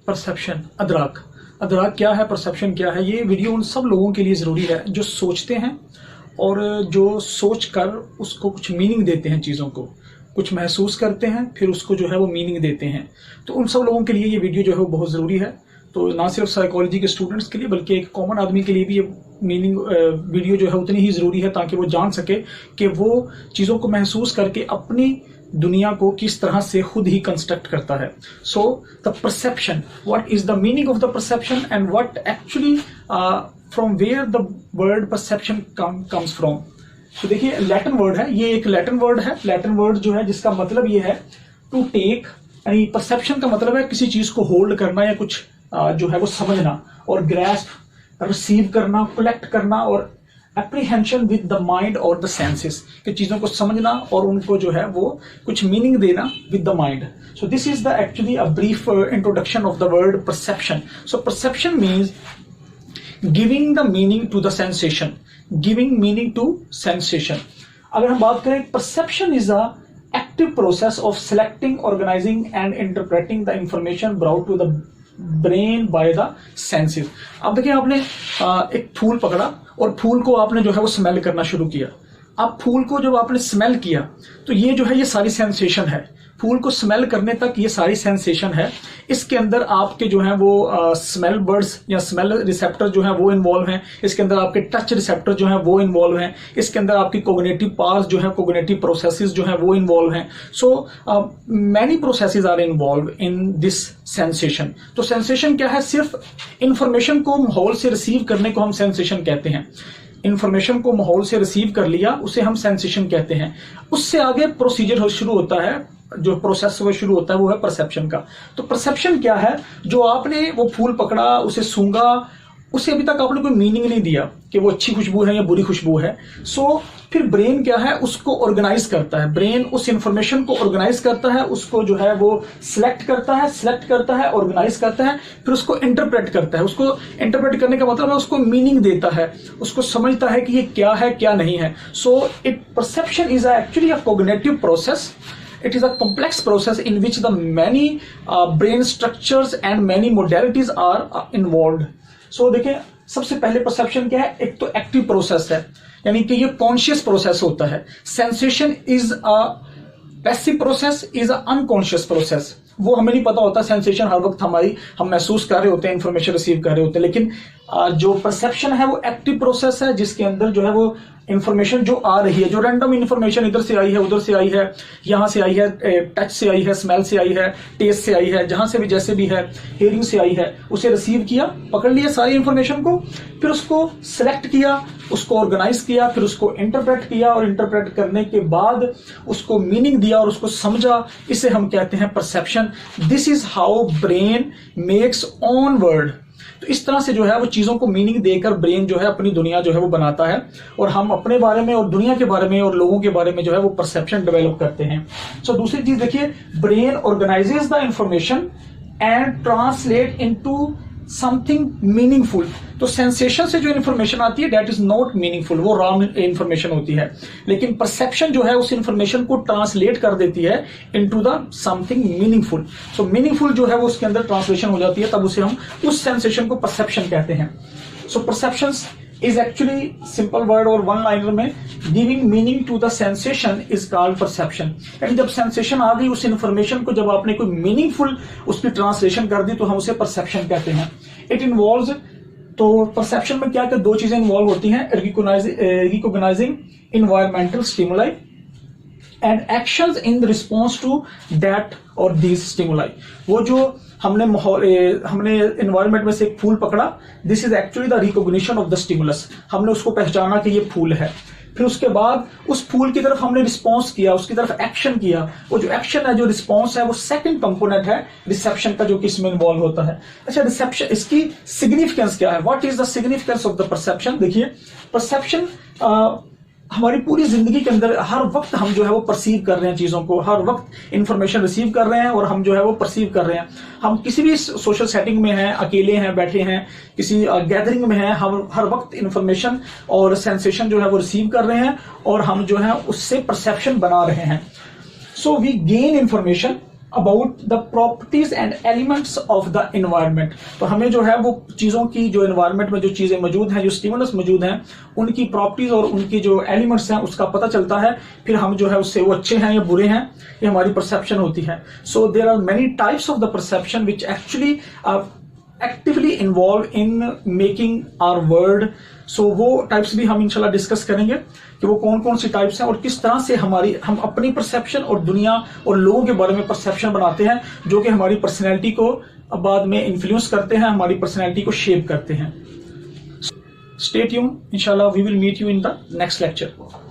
Perception, अदराक। अदराक क्या है, perception क्या है, ये वीडियो उन सब लोगों के लिए ज़रूरी है जो सोचते हैं और जो सोच कर उसको कुछ मीनिंग देते हैं, चीज़ों को कुछ महसूस करते हैं, फिर उसको जो है वो मीनिंग देते हैं। तो उन सब लोगों के लिए ये वीडियो जो है वो बहुत ज़रूरी है। तो ना सिर्फ साइकोलॉजी के स्टूडेंट्स के लिए बल्कि एक कॉमन आदमी के लिए भी ये मीनिंग वीडियो जो है उतनी ही ज़रूरी है, ताकि वो जान सके कि वो चीज़ों को महसूस करके अपनी दुनिया को किस तरह से खुद ही कंस्ट्रक्ट करता है। So the perception, what is the meaning of the perception and what actually from where the word perception comes from. तो देखिए लैटिन वर्ड है, ये एक लैटिन वर्ड है। लैटिन वर्ड जो है जिसका मतलब ये है टू टेक, यानी परसेप्शन का मतलब है किसी चीज को होल्ड करना या कुछ जो है वो समझना, और ग्रैस्प रिसीव करना, कलेक्ट करना, और एप्रीहेंशन विद द माइंड और द सेंसेस, कि चीजों को समझना और उनको जो है वो कुछ मीनिंग देना with the mind. So this is the actually a brief introduction of the word perception. So perception means giving the meaning to the sensation, giving meaning to sensation. अगर हम बात करें, perception is a active process of selecting, organising and interpreting the information brought to the brain by the senses. अब देखिए आपने एक फूल पकड़ा और फूल को आपने जो है वो स्मेल करना शुरू किया। अब फूल को जब आपने स्मेल किया तो ये जो है ये सारी सेंसेशन है, फूल को स्मेल करने तक ये सारी सेंसेशन है। इसके अंदर आपके जो है वो स्मेल बर्ड्स या स्मेल रिसेप्टर जो है वो इन्वॉल्व हैं, इसके अंदर आपके टच रिसेप्टर जो है वो इन्वॉल्व हैं, इसके अंदर आपकी कोग्निटिव पार्ट्स जो है, कोग्निटिव प्रोसेसेस जो है वो इन्वॉल्व हैं। So many processes are involve in this sensation. तो सेंसेशन क्या है, सिर्फ इंफॉर्मेशन को माहौल से रिसीव करने को हम सेंसेशन कहते हैं। इंफॉर्मेशन को माहौल से रिसीव कर लिया उसे हम सेंसेशन कहते हैं। उससे आगे प्रोसीजर शुरू होता है, जो प्रोसेस वो शुरू होता है वो है परसेप्शन का। तो परसेप्शन क्या है, जो आपने वो फूल पकड़ा, उसे सूंघा, उसे अभी तक आपने कोई मीनिंग नहीं दिया कि वो अच्छी खुशबू है या बुरी खुशबू है। सो फिर ब्रेन क्या है, उसको ऑर्गेनाइज करता है। ब्रेन उस इंफॉर्मेशन को ऑर्गेनाइज करता है, उसको जो है वो सिलेक्ट करता है, ऑर्गेनाइज करता है, फिर उसको इंटरप्रेट करता है। उसको इंटरप्रेट करने का मतलब है उसको मीनिंग देता है, उसको समझता है कि ये क्या है क्या नहीं है। So it perception is actually a cognitive process. It is a complex process in which the many brain structures and many modalities are involved. So देखिए सबसे पहले परसेप्शन क्या है, एक तो एक्टिव प्रोसेस है, यानी कि ये कॉन्शियस प्रोसेस होता है। Sensation is a passive process, is a unconscious process. वो हमें नहीं पता होता, सेंसेशन हर वक्त हम महसूस कर रहे होते हैं, इंफॉर्मेशन रिसीव कर रहे होते हैं, लेकिन जो परसेप्शन है वो एक्टिव प्रोसेस है, जिसके अंदर जो है वो इंफॉर्मेशन जो आ रही है, जो रैंडम इंफॉर्मेशन इधर से आई है, उधर से आई है, यहां से आई है, टच से आई है, स्मेल से आई है, टेस्ट से आई है, जहां से भी जैसे भी है, हियरिंग से आई है, उसे रिसीव किया, पकड़ लिया सारी इंफॉर्मेशन को, फिर उसको सिलेक्ट किया, उसको ऑर्गेनाइज किया, फिर उसको इंटरप्रेट किया, और इंटरप्रेट करने के बाद उसको मीनिंग दिया और उसको समझा। इसे हम कहते हैं perception. This is how brain makes on word. तो इस तरह से जो है वो चीजों को मीनिंग देकर ब्रेन जो है अपनी दुनिया जो है वो बनाता है, और हम अपने बारे में और दुनिया के बारे में और लोगों के बारे में जो है वो परसेप्शन डेवलप करते हैं। सो दूसरी चीज देखिए, brain organises the information and translate into something meaningful. तो सेंसेशन से जो इंफॉर्मेशन आती है दैट इज नॉट मीनिंगफुल, वो रॉन्ग इंफॉर्मेशन होती है, लेकिन परसेप्शन जो है उस इंफॉर्मेशन को ट्रांसलेट कर देती है into the something meaningful. So meaningful जो है वो उसके अंदर ट्रांसलेशन हो जाती है, तब उसे हम उस सेंसेशन को परसेप्शन कहते हैं। So perception is actually simple word और one liner में giving meaning to the sensation is called perception। यानी जब सेंसेशन आ गई, उस इंफॉर्मेशन को जब आपने कोई मीनिंगफुल उसकी ट्रांसलेशन कर दी तो हम उसे परसेप्शन कहते हैं। इट इन्वॉल्व्स, तो परसेप्शन में क्या क्या दो चीजें इन्वॉल्व होती हैं, recognising environmental stimuli and actions in response to that और दीज स्टिमुलाई। वो जो हमने एनवायरनमेंट में से एक फूल पकड़ा, this is actually the recognition of the stimulus. हमने उसको पहचाना कि ये फूल है, फिर उसके बाद उस फूल की तरफ हमने रिस्पॉन्स किया, उसकी तरफ एक्शन किया। वो जो एक्शन है, जो रिस्पॉन्स है, वो सेकंड कंपोनेंट है रिसेप्शन का, जो कि इसमें इन्वॉल्व होता है। अच्छा, रिसेप्शन, इसकी सिग्निफिकेंस क्या है, what is the significance of the perception. देखिए परसेप्शन हमारी पूरी जिंदगी के अंदर हर वक्त हम जो है वो परसीव कर रहे हैं चीजों को, हर वक्त इंफॉर्मेशन रिसीव कर रहे हैं और हम जो है वो परसीव कर रहे हैं। हम किसी भी सोशल सेटिंग में हैं, अकेले हैं, बैठे हैं, किसी गैदरिंग में हैं, हम हर वक्त इंफॉर्मेशन और सेंसेशन जो है वो रिसीव कर रहे हैं और हम जो है उससे परसेप्शन बना रहे हैं। So we gain information about the properties and elements of the environment. तो हमें जो है वो चीज़ों की, जो एनवायरनमेंट में जो चीज़ें मौजूद हैं, जो स्टिमुलस मौजूद हैं, उनकी प्रॉपर्टीज और उनकी जो एलिमेंट्स हैं उसका पता चलता है। फिर हम जो है उससे वो अच्छे हैं या बुरे हैं, ये हमारी परसेप्शन होती है। So there are many types of the perception which actually actively involve in making our world. So वो टाइप्स भी हम इंशाल्लाह डिस्कस करेंगे कि वो कौन कौन सी टाइप्स हैं और किस तरह से हम अपनी परसेप्शन और दुनिया और लोगों के बारे में परसेप्शन बनाते हैं, जो कि हमारी पर्सनैलिटी को बाद में इन्फ्लुएंस करते हैं, हमारी पर्सनैलिटी को शेप करते हैं। स्टे ट्यून्ड, इंशाल्लाह we will meet you in the next lecture.